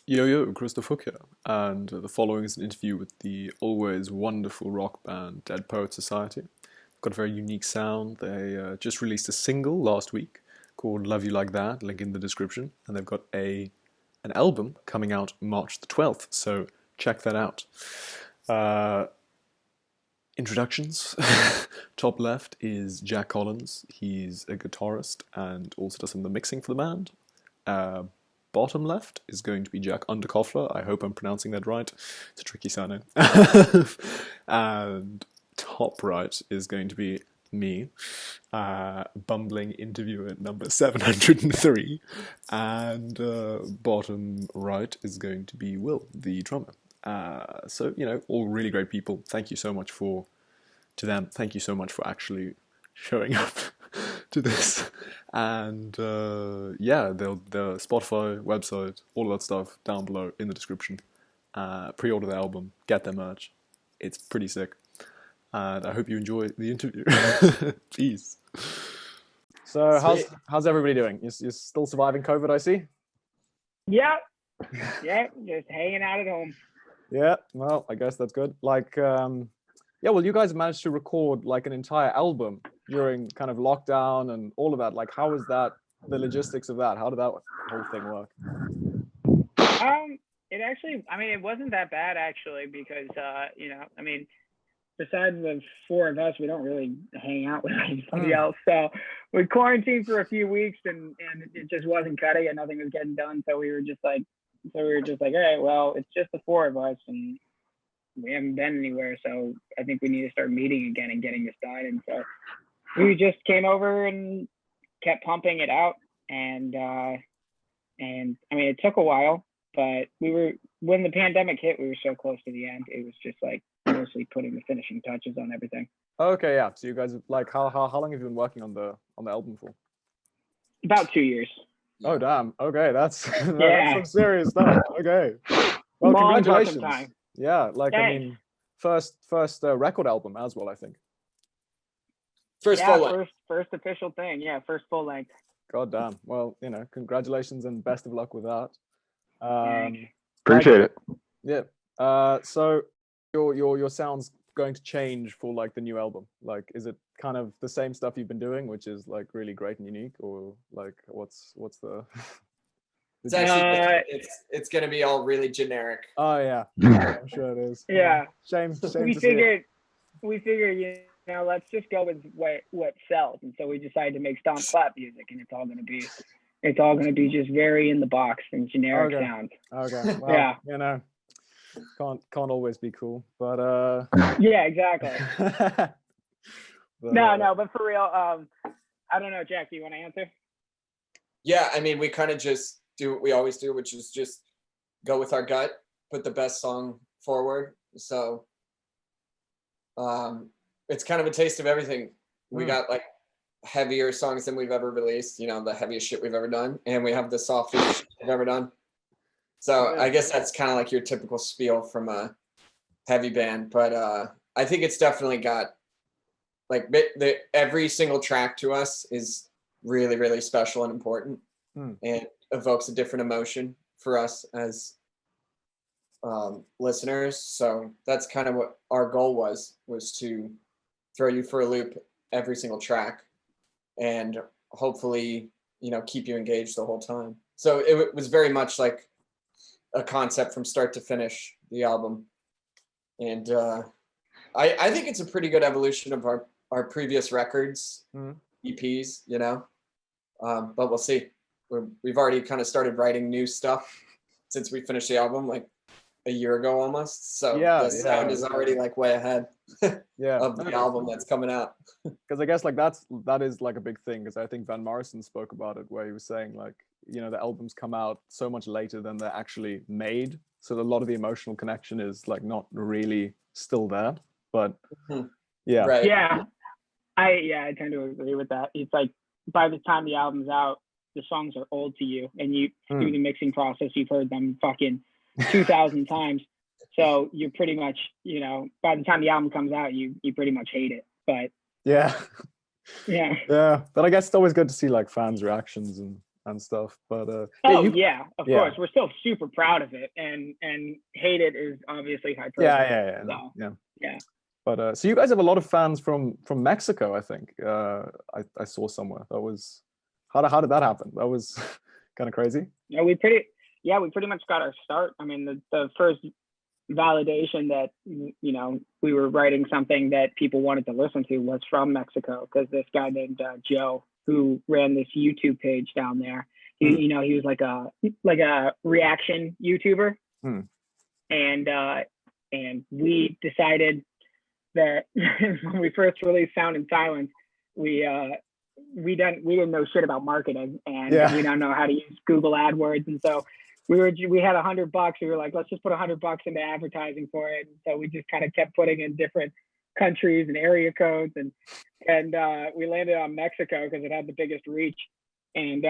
Yo yo, Christoph Hook here, and the following is an interview with the always wonderful rock band Dead Poet Society. They've got a very unique sound. They just released a single last week called "Love You Like That," link in the description, and they've got a an album coming out March the 12th. So check that out. Uh, Introductions. Top left is Jack Collins. He's a guitarist and also does some of the mixing for the band. Uh, Bottom left is going to be Jack Underkoffler. I hope I'm pronouncing that right. It's a tricky surname. And top right is going to be me, bumbling interviewer number 703. And bottom right is going to be Will, the drummer. So, all really great people. Thank you so much to them. Thank you so much for actually showing up to this. And the Spotify website, all of that stuff down below in the description. Pre-order the album, get their merch. It's pretty sick. And I hope you enjoy the interview. Peace. So how's everybody doing? You're still surviving COVID, I see? Yeah, just hanging out at home. Yeah, well, I guess that's good. Well, you guys managed to record like an entire album during kind of lockdown and all of that. Like, how was that, the logistics of that? How did that whole thing work? It wasn't that bad actually, because, besides the four of us, we don't really hang out with anybody else. So we quarantined for a few weeks and it just wasn't cutting and nothing was getting done. So we were just like, all right, well, it's just the four of us and we haven't been anywhere. So I think we need to start meeting again and getting this done. And so we just came over and kept pumping it out. And it took a while, but when the pandemic hit, we were so close to the end. It was just like mostly putting the finishing touches on everything. Okay, yeah. So you guys, like, how long have you been working on the album for? About 2 years. Oh damn. Okay, that's Yeah. some serious stuff. Okay. Well, Long congratulations. time. Yeah, Thanks. First record album as well, I think. First official thing. Yeah, first full length. God damn. Well, congratulations and best of luck with that. Appreciate it. Yeah. So your sound's going to change for like the new album. Like, is it kind of the same stuff you've been doing, which is like really great and unique, or like what's the? It's actually it's gonna be all really generic. Oh yeah, I'm sure it is. Yeah. Shame. We figured, let's just go with what sells, and so we decided to make stomp clap music, and it's all gonna be just very in the box and generic sound. Okay. Well, yeah. Can't always be cool, but yeah, exactly. But for real, I don't know, Jack, do you want to answer? Yeah, we kind of just do what we always do, which is just go with our gut, put the best song forward. So it's kind of a taste of everything. We got like heavier songs than we've ever released, the heaviest shit we've ever done, and we have the softest shit we've ever done. So I guess that's kind of like your typical spiel from a heavy band, but I think it's definitely got like every single track to us is really, really special and important, and evokes a different emotion for us as listeners. So that's kind of what our goal was to throw you for a loop every single track and hopefully, keep you engaged the whole time. So it was very much like a concept from start to finish, the album. And I think it's a pretty good evolution of our previous records, EPs, but we'll see. We've already kind of started writing new stuff since we finished the album like a year ago almost. So the sound is already like way ahead of the album that's coming out. Because I guess like that is like a big thing, because I think Van Morrison spoke about it, where he was saying like, the albums come out so much later than they're actually made. So a lot of the emotional connection is like not really still there. But yeah. Right. Yeah. I tend to agree with that. It's like by the time the album's out, the songs are old to you, and you through the mixing process, you've heard them fucking 2,000 times. So you're pretty much, by the time the album comes out, you pretty much hate it. But yeah. Yeah. Yeah, but I guess it's always good to see like fans' reactions and and stuff. But Oh you, yeah, of yeah. course. We're still super proud of it, and hate it is obviously hyperbole. Yeah. So, Yeah. yeah. But so you guys have a lot of fans from Mexico, I think. I saw somewhere. That was how did that happen? That was kind of crazy. Yeah, we pretty much got our start. I mean, the first validation that we were writing something that people wanted to listen to was from Mexico, because this guy named Joe, who ran this YouTube page down there, he was like a reaction YouTuber, and we decided that when we first released Sound in Silence, we didn't know shit about marketing, and we don't know how to use Google AdWords, and so we had $100. We were like, let's just put $100 into advertising for it. And so we just kind of kept putting in different countries and area codes, and we landed on Mexico because it had the biggest reach, and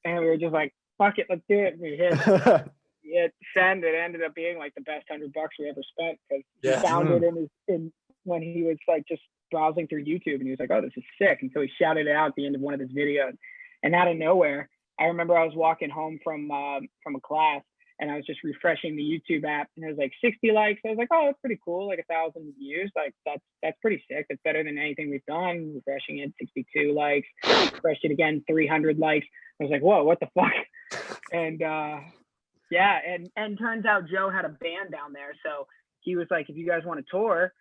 we were just like, fuck it, let's do it. And we hit send. It ended up being like the best $100 we ever spent, because he found it when he was like just browsing through YouTube, and he was like, oh, this is sick. And so he shouted it out at the end of one of his videos, and out of nowhere, I remember I was walking home from a class, and I was just refreshing the YouTube app, and it was like 60 likes. I was like, oh, that's pretty cool. Like 1,000 views. Like that's pretty sick. It's better than anything we've done. Refreshing it, 62 likes. Refreshed it again, 300 likes. I was like, whoa, what the fuck? And and turns out Joe had a band down there, so he was like, if you guys want to tour,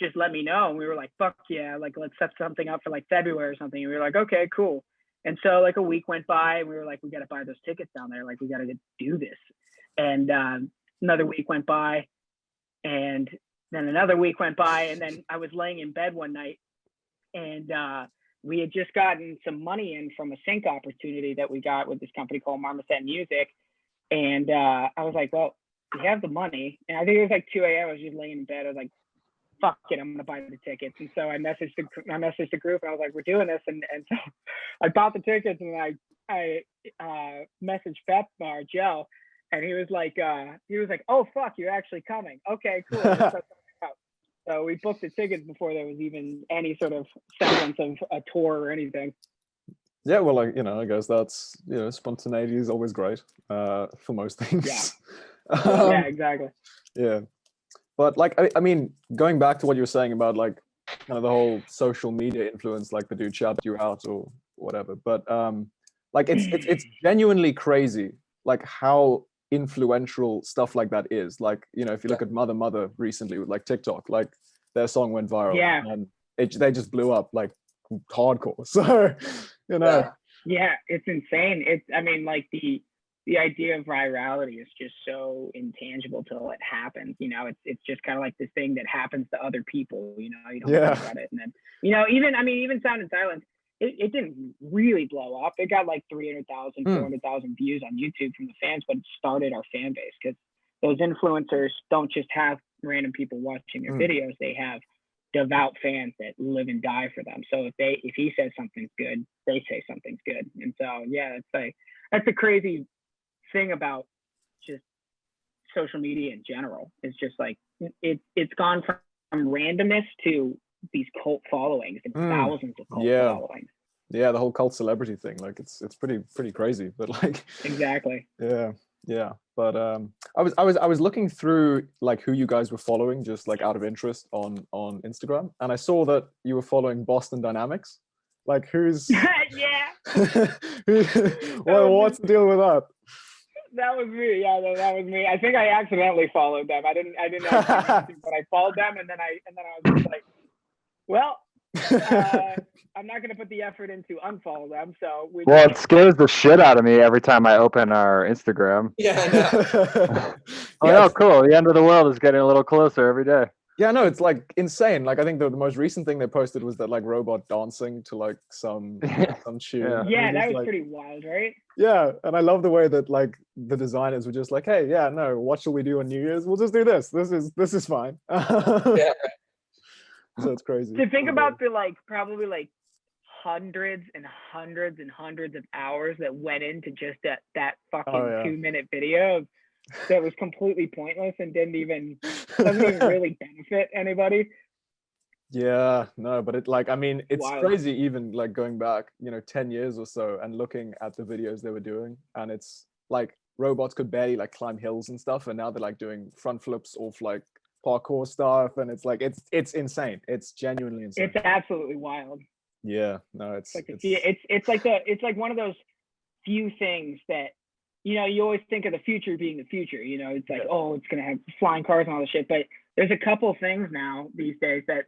just let me know. And we were like, fuck yeah, like let's set something up for like February or something. And we were like, okay, cool. And so like a week went by, and we were like, we got to buy those tickets down there. Like we got to do this. And another week went by, and then another week went by, and then I was laying in bed one night, and we had just gotten some money in from a sync opportunity that we got with this company called Marmoset Music. And I was like, well, we have the money. And I think it was like 2 a.m. I was just laying in bed. I was like, fuck it, I'm gonna buy the tickets. And so I messaged the group, and I was like, we're doing this. And so I bought the tickets, and I messaged Beth or Joe, and he was like, oh fuck, you're actually coming. Okay, cool. So we booked the tickets before there was even any sort of semblance of a tour or anything. Yeah, well, like, I guess that's, spontaneity is always great for most things. Yeah, exactly. Yeah. But like, I mean, going back to what you were saying about like kind of the whole social media influence, like the dude shouted you out or whatever. But like it's genuinely crazy, like how influential stuff like that is. Like, if you look at Mother recently with like TikTok, like their song went viral, and they just blew up like hardcore. So, Yeah, it's insane. I mean, like the idea of virality is just so intangible till it happens. It's just kind of like this thing that happens to other people. You don't think about it, and then even Sound in Silence, it didn't really blow up. It got like 300,000, 400,000 views on YouTube from the fans, but it started our fan base, because those influencers don't just have random people watching their videos; they have devout fans that live and die for them. So if he says something's good, they say something's good. And so that's the crazy thing about just social media in general. It's just like it's gone from randomness to these cult followings and thousands of cult followings. Yeah, the whole cult celebrity thing, like it's pretty crazy, but like exactly. Yeah. But I was looking through like who you guys were following, just like out of interest on Instagram, and I saw that you were following Boston Dynamics. Like who's what's the deal with that? That was me. Yeah, that was me. I think I accidentally followed them. I didn't know, but I followed them, and then I was just like, well, I'm not going to put the effort into unfollow them. So it scares the shit out of me every time I open our Instagram. Yeah, I know. Oh, cool. The end of the world is getting a little closer every day. Yeah, no, it's like insane. Like I think the most recent thing they posted was that like robot dancing to like some tune. Yeah, that was like, pretty wild, right? Yeah, and I love the way that like the designers were just like, hey, yeah, no, what shall we do on New Year's? We'll just do this. This is fine. Yeah. So it's crazy. To think about the like probably like hundreds and hundreds and hundreds of hours that went into just that fucking 2-minute video that was completely pointless and doesn't even really benefit anybody. Yeah, no, but it like I mean it's Wild. crazy even like going back, 10 years or so and looking at the videos they were doing, and it's like robots could barely like climb hills and stuff, and now they're like doing front flips off like parkour stuff, and it's like it's insane. It's genuinely insane. It's absolutely wild. Yeah, no, it's It's like one of those few things that you always think of the future being the future. It's like, oh, it's gonna have flying cars and all this shit. But there's a couple things now these days that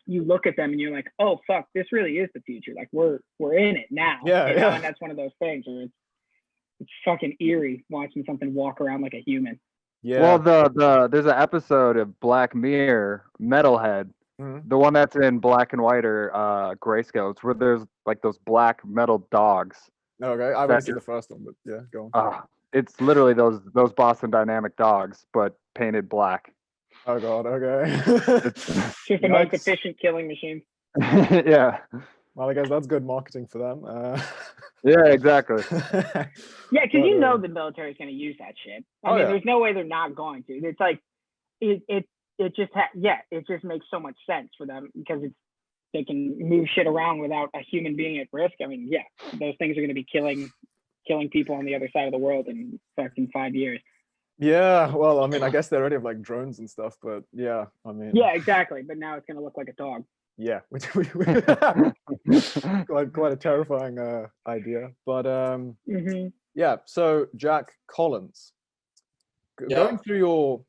you look at them and you're like, oh fuck, this really is the future. Like we're in it now. Yeah, yeah. And that's one of those things where it's fucking eerie watching something walk around like a human. yeah. Well, there's an episode of Black Mirror, Metalhead, Mhm. the one that's in black and white or grayscale. It's where there's like those black metal dogs. Okay, I've only That- seen the first one, but yeah, go on. It's literally those Boston Dynamic dogs, but painted black. Oh god, okay. Just the most Yikes. efficient killing machine. Yeah. Well, I guess that's good marketing for them. Yeah, exactly. Yeah, because But, the military is going to use that shit. Oh, I mean, yeah. there's no way they're not going to. It's like it just makes so much sense for them because they can move shit around without a human being at risk. I mean, yeah, those things are going to be killing people on the other side of the world in fucking 5 years. Yeah, well, I mean, I guess they already have like drones and stuff, but yeah, I mean, Yeah, exactly. But now it's going to look like a dog. yeah, quite a terrifying idea. But Mm-hmm. yeah, so Jack Collins, Yeah. going through your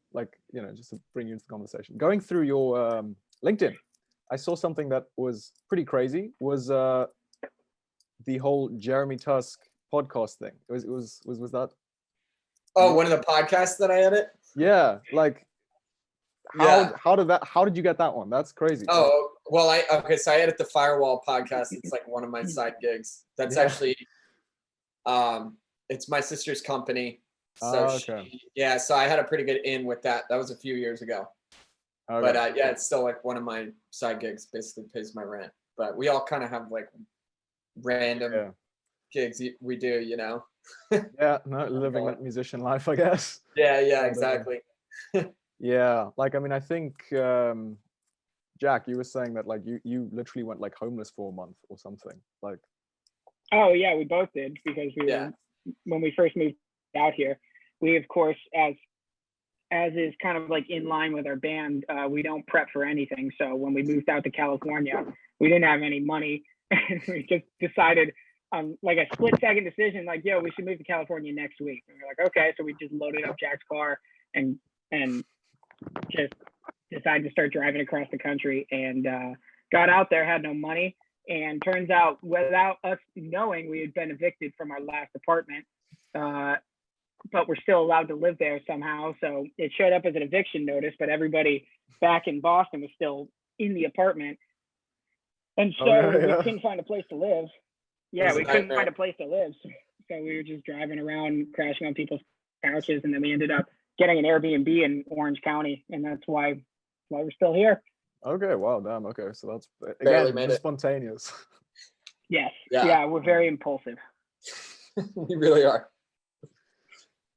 just to bring you into the conversation, going through your LinkedIn, I saw something that was pretty crazy. Was the whole Jeremy Tusk podcast thing? Was that? Oh, one of the podcasts that I edit. Yeah, like Yeah. how did you get that one? That's crazy. Oh, well, so I edit the Firewall podcast. It's like one of my side gigs. That's Yeah. actually, it's my sister's company. So okay. so I had a pretty good in with that. That was a few years ago. Okay. But yeah, it's still like one of my side gigs. Basically pays my rent. But we all kind of have like random Yeah. gigs we do, Yeah, no, living that musician life, I guess. Yeah, But, exactly. Yeah, like I mean, I think Jack, you were saying that like you literally went like homeless for a month or something. Like, Oh yeah, we both did because Yeah. when we first moved out here, we of course as is kind of like in line with our band, we don't prep for anything. So when we moved out to California, we didn't have any money, and we just decided like a split second decision, like, yo, we should move to California next week. And we're like, okay, so we just loaded up Jack's car and just decided to start driving across the country and got out there, had no money. And turns out, without us knowing, we had been evicted from our last apartment, but we're still allowed to live there somehow. So it showed up as an eviction notice, but everybody back in Boston was still in the apartment. And so yeah. we couldn't find a place to live. Yeah, was a we couldn't nightmare. find a place to live. So we were just driving around, crashing on people's couches, and then we ended up getting an Airbnb in Orange County, and that's why we're still here. Okay, wow, damn. Okay, so that's Barely again made just it. spontaneous. Yes. Yeah. Yeah, we're very impulsive. We really are.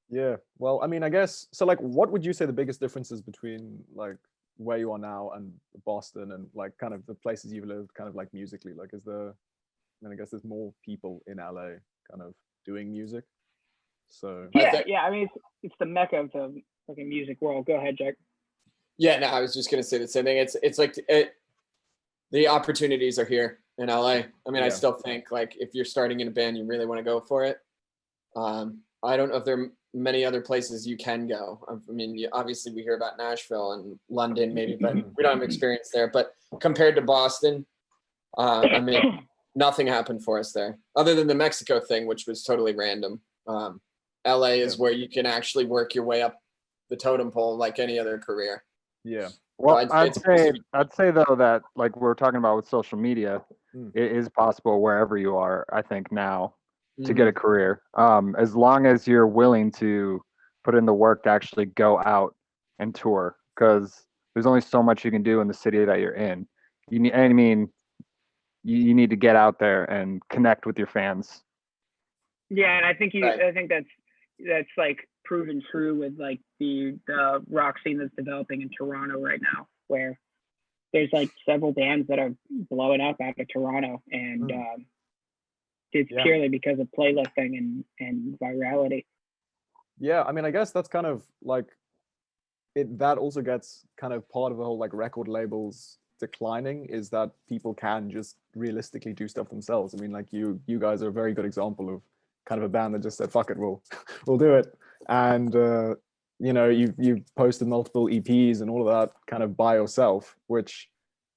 Yeah. Well, I mean, I guess so. Like, what would you say the biggest differences between like where you are now and Boston, and like kind of the places you've lived, kind of like musically? Like, is there? I mean, I guess there's more people in LA kind of doing music. So Yeah. I mean, it's the mecca of the fucking music world. Go ahead, Jack. Yeah, no, I was just gonna say the same thing. It's like the opportunities are here in LA. I mean, I Yeah. still think like if you're starting in a band, you really want to go for it. I don't know if there are many other places you can go. I mean, obviously we hear about Nashville and London, maybe, but we don't have experience there. But compared to Boston, I mean, nothing happened for us there other than the Mexico thing, which was totally random. LA is where you can actually work your way up the totem pole like any other career. yeah. Well, I'd I'd say though that like we're talking about with social media, Mm. it is possible wherever you are. I think now to Mhm. get a career, as long as you're willing to put in the work to actually go out and tour, because there's only so much you can do in the city that you're in. You need to get out there and connect with your fans. Yeah, and I think Right. I think that's like proven true with like the rock scene that's developing in Toronto right now, where there's like several bands that are blowing up out of Toronto, and it's purely because of playlisting and virality. Yeah, I mean, I guess that's kind of like that also gets kind of part of the whole like record labels declining, is that people can just realistically do stuff themselves. I mean, like you guys are a very good example of kind of a band that just said, fuck it, we'll do it. And you know, you've posted multiple EPs and all of that kind of by yourself, which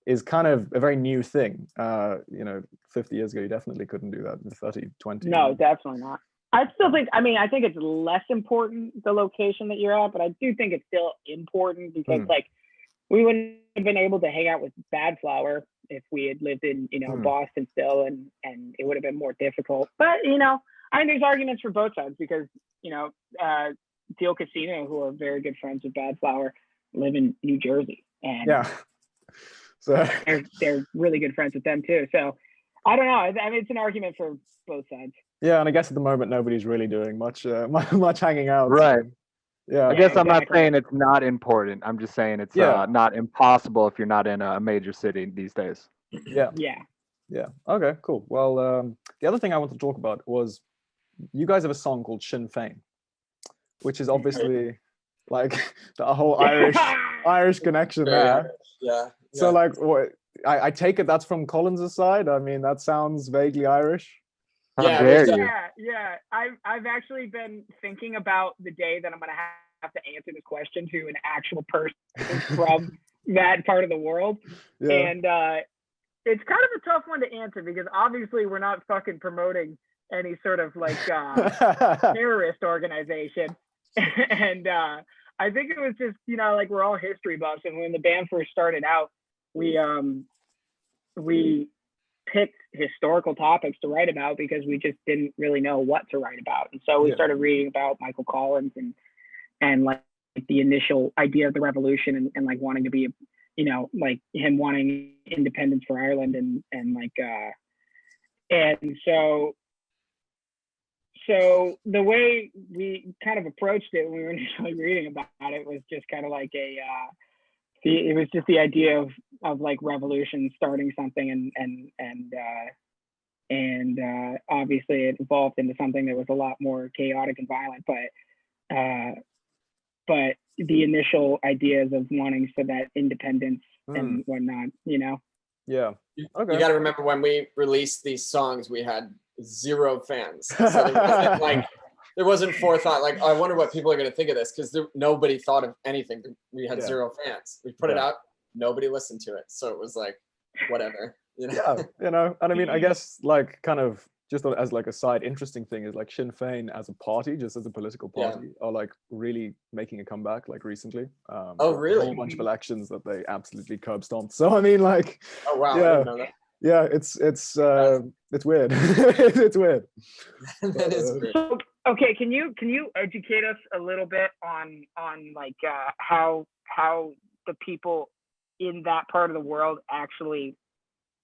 is kind of a very new thing. You know, 50 years ago, you definitely couldn't do that. 30, 20. No, definitely not. I still think, I mean, I think it's less important the location that you're at, but I do think it's still important because like we wouldn't have been able to hang out with Bad Flower if we had lived in, you know, Boston still, and it would have been more difficult. But, you know, I think there's arguments for both sides because, you know, Deal Casino, who are very good friends with Bad Flower, live in New Jersey. And so they're really good friends with them too. So I don't know. I mean, it's an argument for both sides. Yeah, and I guess at the moment nobody's really doing much much hanging out. Right. So, yeah. I guess I'm not saying it's not important. I'm just saying it's not impossible if you're not in a major city these days. Yeah. Yeah. Okay, cool. Well, the other thing I want to talk about was you guys have a song called Sinn Fein, which is obviously like the whole Irish connection there. Yeah. So like, what? I take it that's from Collins' side. I mean, that sounds vaguely Irish. How dare you? Yeah. I've actually been thinking about the day that I'm gonna have to answer this question to an actual person from that part of the world, and it's kind of a tough one to answer because obviously we're not fucking promoting any sort of like terrorist organization, and I think it was just, you know, like we're all history buffs, and when the band first started out, we picked historical topics to write about because we just didn't really know what to write about. And so we started reading about Michael Collins and like the initial idea of the revolution and like wanting to be, you know, like him wanting independence for Ireland and like, and so the way we kind of approached it when we were initially reading about it was just kind of like it was just the idea of like revolution starting something and obviously it evolved into something that was a lot more chaotic and violent, but the initial ideas of wanting for that independence and whatnot, you know. Okay. You got to remember when we released these songs, we had 0 fans, so there wasn't like there wasn't forethought. Like, I wonder what people are going to think of this because nobody thought of anything. We had 0 fans. We put it out, nobody listened to it, so it was like whatever. You know? Yeah, you know, and I mean, I guess like kind of just as like a side interesting thing is like Sinn Fein as a party, just as a political party, are like really making a comeback like recently. Oh, really? A whole bunch of elections that they absolutely curb stomped. So I mean, like, oh wow, I didn't know that. Yeah, it's weird. It's weird. That is weird. So, okay, can you educate us a little bit on like how the people in that part of the world actually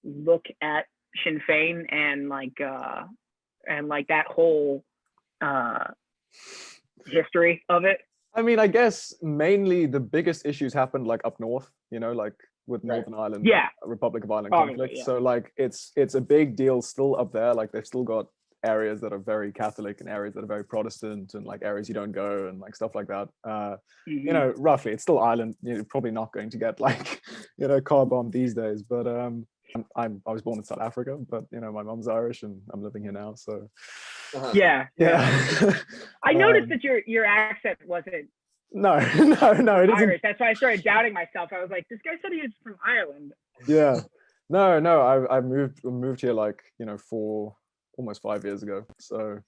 look at Sinn Fein and like that whole history of it? I mean, I guess mainly the biggest issues happened like up north, you know, like with Northern Ireland, Republic of Ireland conflict. So like it's a big deal still up there. Like they've still got areas that are very Catholic and areas that are very Protestant and like areas you don't go and like stuff like that. You know, roughly it's still Ireland. You're probably not going to get like, you know, car bombed these days. But I was born in South Africa, but you know, my mom's Irish and I'm living here now. So yeah. I noticed that your accent wasn't no, it Irish. isn't. That's why I started doubting myself. I was like, this guy said he was from Ireland. Yeah. No, I moved here like, you know, almost 5 years ago. So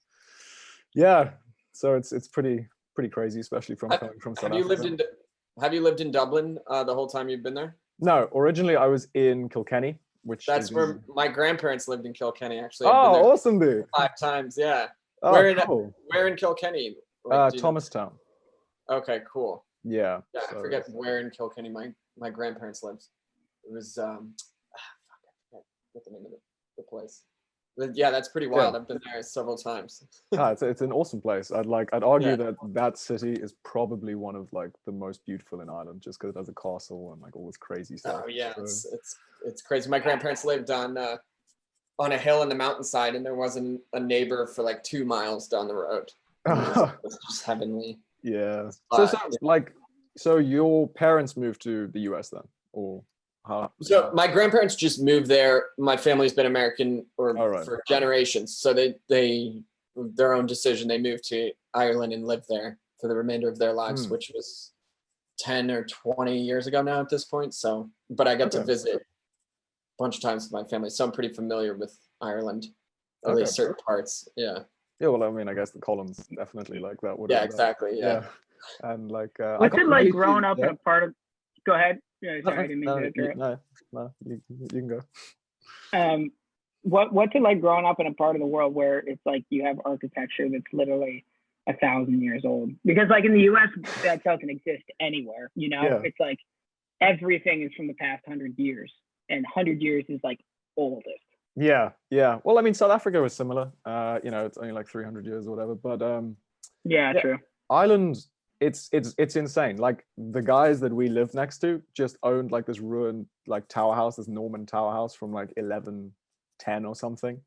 yeah, so it's pretty crazy, especially from coming from South Africa. Have you lived in Dublin the whole time you've been there? No, originally I was in Kilkenny, which that's where my grandparents lived in Kilkenny. Actually, oh, awesome, dude! 5 times, yeah. Oh, where in Kilkenny? Like, Thomastown. Okay, cool. Yeah. Yeah, I forget where in Kilkenny my grandparents lived. It was I forget the name of the place. Yeah, that's pretty wild. I've been there several times. It's an awesome place. I'd argue Yeah. that that city is probably one of like the most beautiful in Ireland, just because it has a castle and like all this crazy stuff. Oh yeah, So- it's crazy. My grandparents lived on a hill in the mountainside, and there wasn't a neighbor for like 2 miles down the road. It was just heavenly. Yeah. So your parents moved to the US then, or how? So my grandparents just moved there. My family's been American Alright. for generations. So they their own decision. They moved to Ireland and lived there for the remainder of their lives, which was 10 or 20 years ago now at this point. So, but I got to Okay. visit a bunch of times with my family, so I'm pretty familiar with Ireland, at Okay, least certain parts. Yeah. Yeah, well, I mean, I guess the columns definitely like that. Yeah, exactly. Yeah. And like, What's it like really growing see- up in a part of? Go ahead. Yeah, No, sorry, I didn't mean to interrupt. no, you can go. What's it like growing up in a part of the world where it's like you have architecture that's literally 1,000 years old? Because like in the US, that doesn't exist anywhere. You know, Yeah. it's like everything is from the past 100 years, and 100 years is like oldest. Yeah. Well, I mean, South Africa was similar. It's only like 300 years or whatever. But Yeah, Yeah. true. Ireland, it's insane. Like the guys that we live next to just owned like this ruined like tower house, this Norman tower house from like 1110 or something,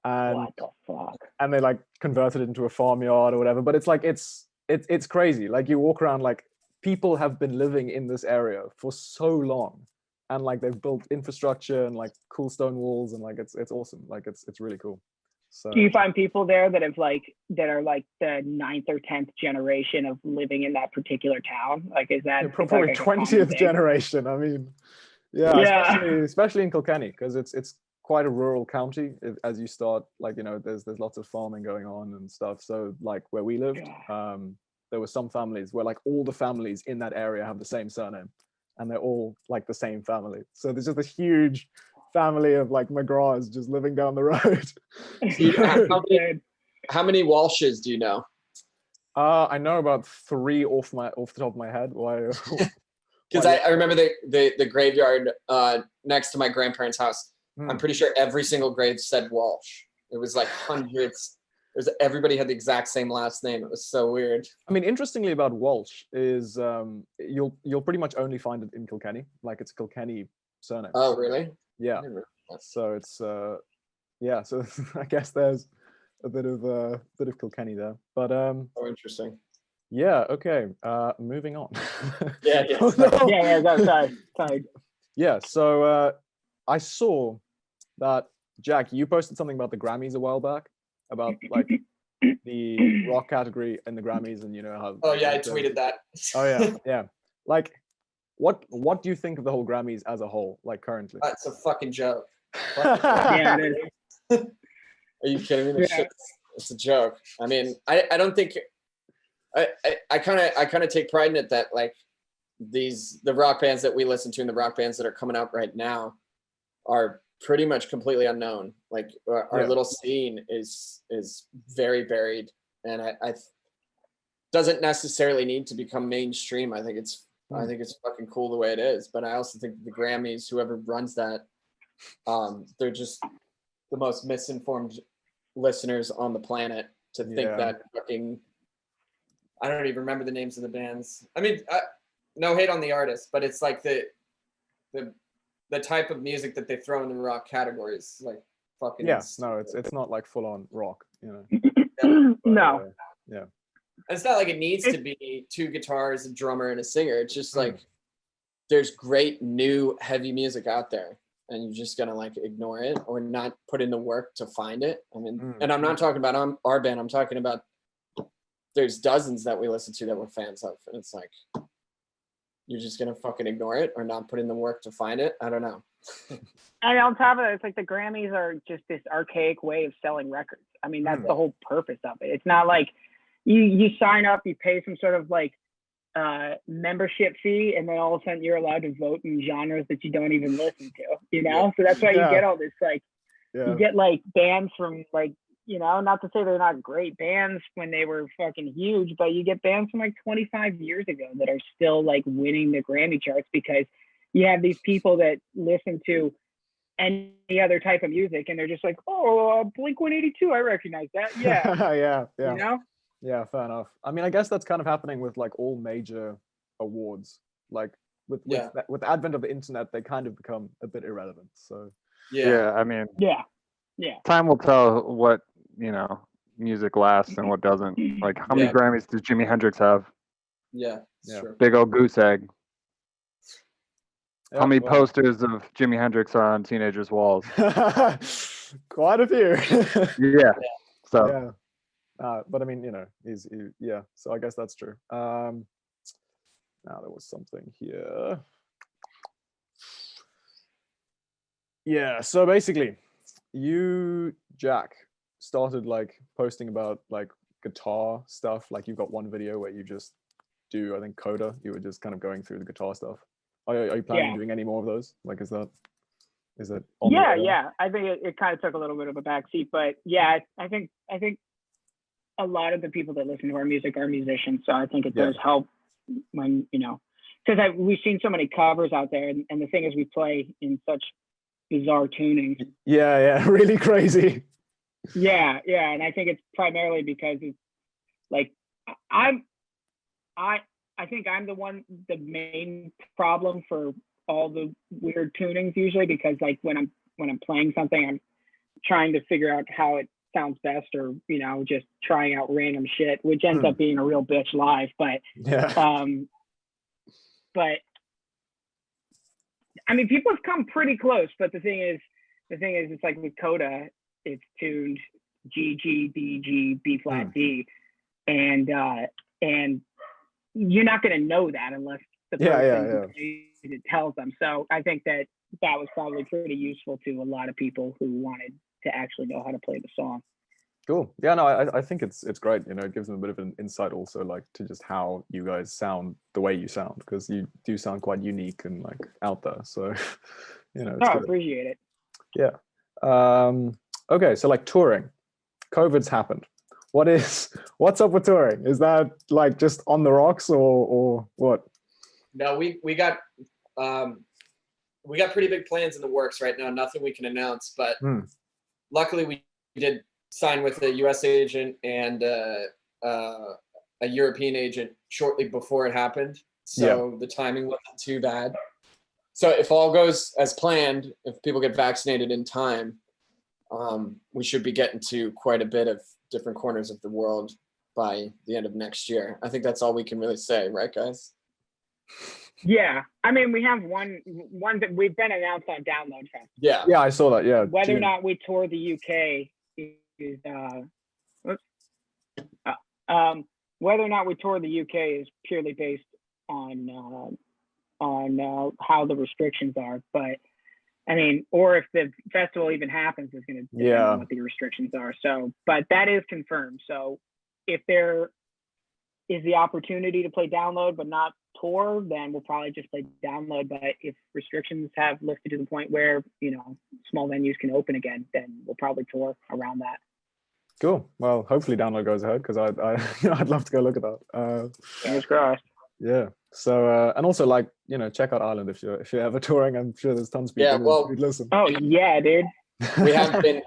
and What the fuck? and they like converted it into a farmyard or whatever. But it's like it's crazy. Like you walk around, like people have been living in this area for so long, and like they've built infrastructure and like cool stone walls, and like it's awesome. Like it's really cool. So Do you find people there that are like the 9th or 10th generation of living in that particular town? Like, is that yeah, is that probably like a common 20th thing? generation. I mean, yeah, Yeah. especially in Kilkenny, because it's quite a rural county. As you start, like there's lots of farming going on and stuff. So like where we lived, there were some families where like all the families in that area have the same surname, and they're all like the same family. So there's just a huge family of like McGraws just living down the road. How many Walshes do you know? I know about 3 off the top of my head. Why? Because I remember the graveyard next to my grandparents' house. I'm pretty sure every single grave said Walsh. It was like hundreds. Everybody had the exact same last name. It was so weird. I mean, interestingly about Walsh is you'll pretty much only find it in Kilkenny. Like it's a Kilkenny surname. Oh, really? Yeah. So it's yeah. So I guess there's a bit of Kilkenny there. But Oh, interesting. yeah. Okay. Moving on. Yeah. Oh, no. Yeah. Sorry. Yeah. So I saw that Jack, you posted something about the Grammys a while back about like the rock category in the Grammys, and how. Oh yeah, I tweeted that. Oh yeah, yeah. Like, what do you think of the whole Grammys as a whole, like currently? It's a fucking joke. Yeah, it is. Are you kidding me? It's a joke. I mean, I don't think. I kind of take pride in it that like the rock bands that we listen to and the rock bands that are coming out right now are pretty much completely unknown. Like our little scene is very buried, and I doesn't necessarily need to become mainstream. I think it's fucking cool the way it is. But I also think the Grammys, whoever runs that, they're just the most misinformed listeners on the planet to think that fucking. I don't even remember the names of the bands. I mean, no hate on the artists, but it's like the type of music that they throw in the rock categories, like fucking. Yeah, no, it's not like full on rock, But, No. Yeah. It's not like it needs to be 2 guitars, a drummer, and a singer. It's just like there's great new heavy music out there, and you're just gonna like ignore it or not put in the work to find it. I mean, and I'm not talking about our band. I'm talking about there's dozens that we listen to that we're fans of, and it's like you're just gonna fucking ignore it or not put in the work to find it. I don't know. And on top of it, it's like the Grammys are just this archaic way of selling records. I mean, that's the whole purpose of it. It's not like you sign up, you pay some sort of like membership fee, and then all of a sudden you're allowed to vote in genres that you don't even listen to, So that's why you get all this like you get like bands from like, not to say they're not great bands when they were fucking huge, but you get bands from like 25 years ago that are still like winning the Grammy charts because you have these people that listen to any other type of music, and they're just like, oh, Blink 182, I recognize that. Yeah, yeah. you know. Yeah, fair enough. I mean, I guess that's kind of happening with like all major awards. Like with Yeah. with the advent of the internet, they kind of become a bit irrelevant. So Yeah. I mean, Yeah. time will tell what, music lasts and what doesn't. Like, how many Yeah. Grammys does Jimi Hendrix have? Yeah. It's Yeah. true. Big old goose egg. yeah, How many well, posters of Jimi Hendrix are on teenagers' walls? quite a few. Yeah. So Yeah. But I mean, yeah. So I guess that's true. Now there was something here. Yeah. So basically, you, Jack, started like posting about like guitar stuff. Like you've got one video where you just do, I think, Coda. You were just kind of going through the guitar stuff. Are you planning on doing any more of those? Like, is it on the radar? Yeah. I think it kind of took a little bit of a backseat, but yeah, I think a lot of the people that listen to our music are musicians, so I think it does help when because we've seen so many covers out there, and the thing is, we play in such bizarre tunings. Yeah, really crazy. Yeah, and I think it's primarily because it's like I think I'm the main problem for all the weird tunings usually, because like when I'm playing something, I'm trying to figure out how it sounds best, or just trying out random shit, which ends up being a real bitch live. But but I mean, people have come pretty close. But the thing is, it's like with Coda, it's tuned G G B G B flat D, and you're not going to know that unless the person it tells them. So I think that was probably pretty useful to a lot of people who wanted to actually know how to play the song. Cool. Yeah, no, I think it's great. It gives them a bit of an insight also, like to just how you guys sound the way you sound, because you do sound quite unique and like out there. So, it's I good. appreciate it. Yeah. Okay, so like touring, COVID's happened. What's up with touring? Is that like just on the rocks or what? No, we got pretty big plans in the works right now. Nothing we can announce, but luckily we did sign with a U.S. agent and a European agent shortly before it happened. So the timing wasn't too bad. So if all goes as planned, if people get vaccinated in time, we should be getting to quite a bit of different corners of the world by the end of next year. I think that's all we can really say, right, guys? Yeah, I mean, we have one that we've been announced on Download Fest. Yeah, I saw that. Yeah, whether June. or not we tour the UK is whether or not we tour the UK is purely based on how the restrictions are. But I mean, or if the festival even happens, is going to depend on what the restrictions are. So, but that is confirmed. So, if there is the opportunity to play Download but not tour, then we'll probably just play Download. But if restrictions have lifted to the point where small venues can open again, then we'll probably tour around that. Cool. Well, hopefully Download goes ahead, because I'd love to go look at that. Fingers crossed. Yeah. So and also like check out Ireland if you're ever touring. I'm sure there's tons of people who'd listen. Oh yeah, dude. We have been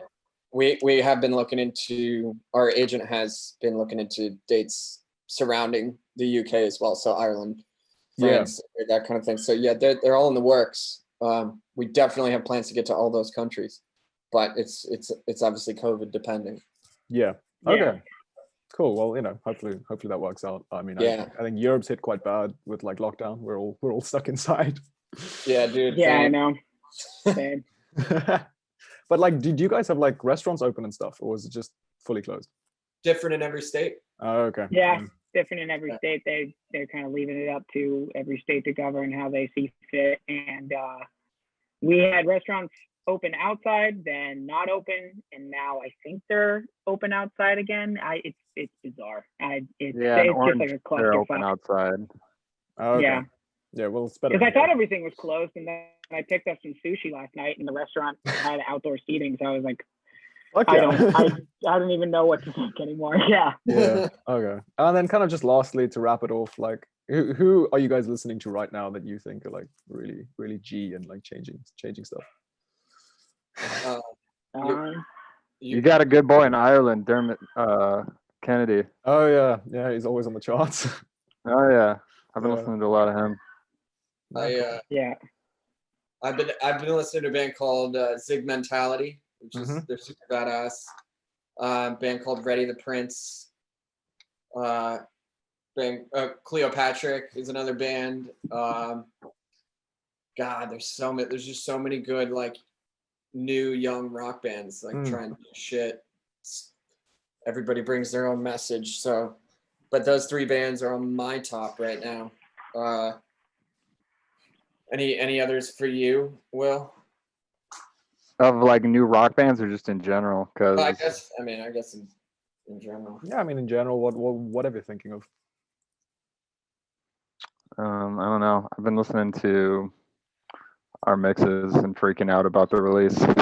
we have been looking into, our agent has been looking into dates surrounding the UK as well. So Ireland, France, that kind of thing. So yeah, they're all in the works. We definitely have plans to get to all those countries, but it's obviously COVID depending. Yeah. Okay. Cool. Well, hopefully that works out. I mean, I think Europe's hit quite bad with like lockdown. We're all stuck inside. Yeah, dude. Yeah, I know. Same. But like, did you guys have like restaurants open and stuff, or was it just fully closed? Different in every state. Oh, okay. Yeah, different in every state. They're kind of leaving it up to every state to govern how they see fit. And we had restaurants open outside, then not open, and now I think they're open outside again. It's bizarre. It's just like a clusterfuck. They're open outside. Oh, okay. Yeah. Yeah, well, it's better. Because I thought everything was closed, and then I picked up some sushi last night, and the restaurant had outdoor seating. So I was like, I don't even know what to think anymore. Yeah. Yeah. Okay. And then kind of just lastly to wrap it off, like who are you guys listening to right now that you think are like really, really G and like changing stuff? Uh, Um, You got a good boy in Ireland, Dermot Kennedy. Oh yeah, he's always on the charts. Oh yeah, I've been Yeah. listening to a lot of him. yeah. I've been listening to a band called Zig Mentality, which is Mhm. they're super badass. Band called Ready the Prince. Band Cleopatra is another band. God, there's just so many good like new young rock bands like trying to do shit. Everybody brings their own message. So, but those three bands are on my top right now. Any others for you, Will? Of like new rock bands or just in general? Because I guess in general. Yeah, I mean in general, whatever you're thinking of. I don't know. I've been listening to our mixes and freaking out about the release. Good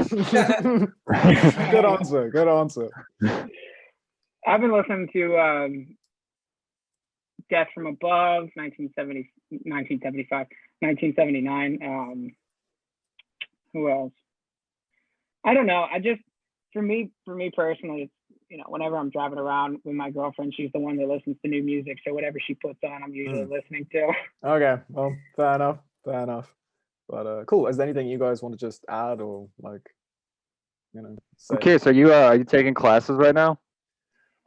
answer. Good answer. I've been listening to Death from Above, 1975, 1979. Who else? I don't know. For me personally, it's, whenever I'm driving around with my girlfriend, she's the one that listens to new music. So whatever she puts on, I'm usually listening to. Okay, well, fair enough. But cool. Is there anything you guys want to just add or like, say? Okay, so are you taking classes right now?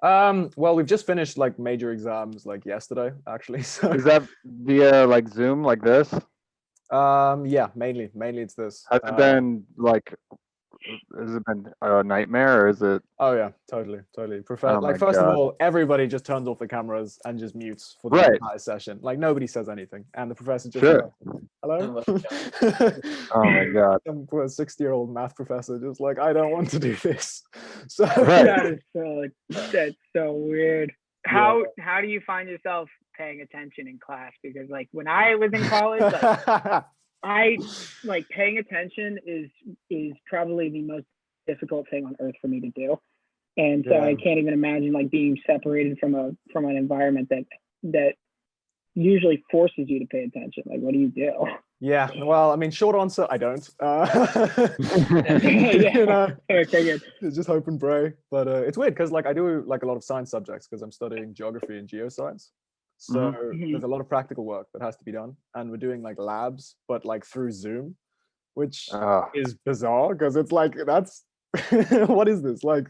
Well, we've just finished like major exams like yesterday, actually. So Is that via like Zoom like this? yeah, mainly it's this. Has it been like, has it been a nightmare or is it? Oh yeah, totally. Oh Like my first of God. all, everybody just turns off the cameras and just mutes for the Right. entire session. Like nobody says anything, and the professor just Sure. like, hello. Oh my God. Some poor 60-year-old math professor just like, I don't want to do this. So Right. That's so weird. How do you find yourself paying attention in class? Because like when I was in college, like paying attention is probably the most difficult thing on earth for me to do, and so I can't even imagine like being separated from an environment that usually forces you to pay attention. Like, what do you do? Yeah, well, I mean, short answer, I don't. Okay, good. Just hope and pray. But it's weird because like I do like a lot of science subjects because I'm studying geography and geoscience. So there's a lot of practical work that has to be done, and we're doing like labs, but like through Zoom, which is bizarre because it's like that's what is this like?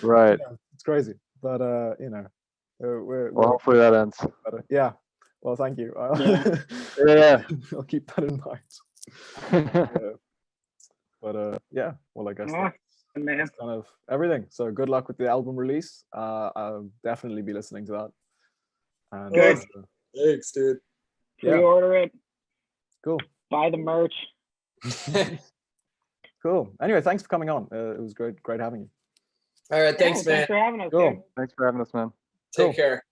Right. It's crazy, but Well, hopefully that ends. yeah. Well, thank you. Yeah. I'll keep that in mind. But yeah, well, I guess that's kind of everything. So good luck with the album release. I'll definitely be listening to that. And, Good. Thanks, dude. Pre-order it. Cool. Buy the merch. Cool. Anyway, thanks for coming on. It was great having you. All right, thanks, man. Thanks for having us. Cool. Dude. Thanks for having us, man. Take care.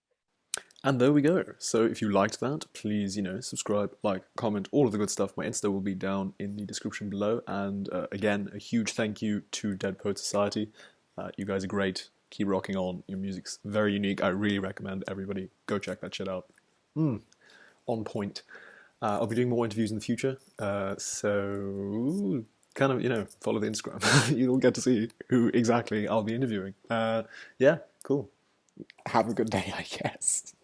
And there we go. So if you liked that, please, subscribe, like, comment, all of the good stuff. My Insta will be down in the description below. And again, a huge thank you to Dead Poet Society. You guys are great. Keep rocking on. Your music's very unique. I really recommend everybody go check that shit out. On point. I'll be doing more interviews in the future. So kind of, follow the Instagram. You'll get to see who exactly I'll be interviewing. Yeah, cool. Have a good day, I guess.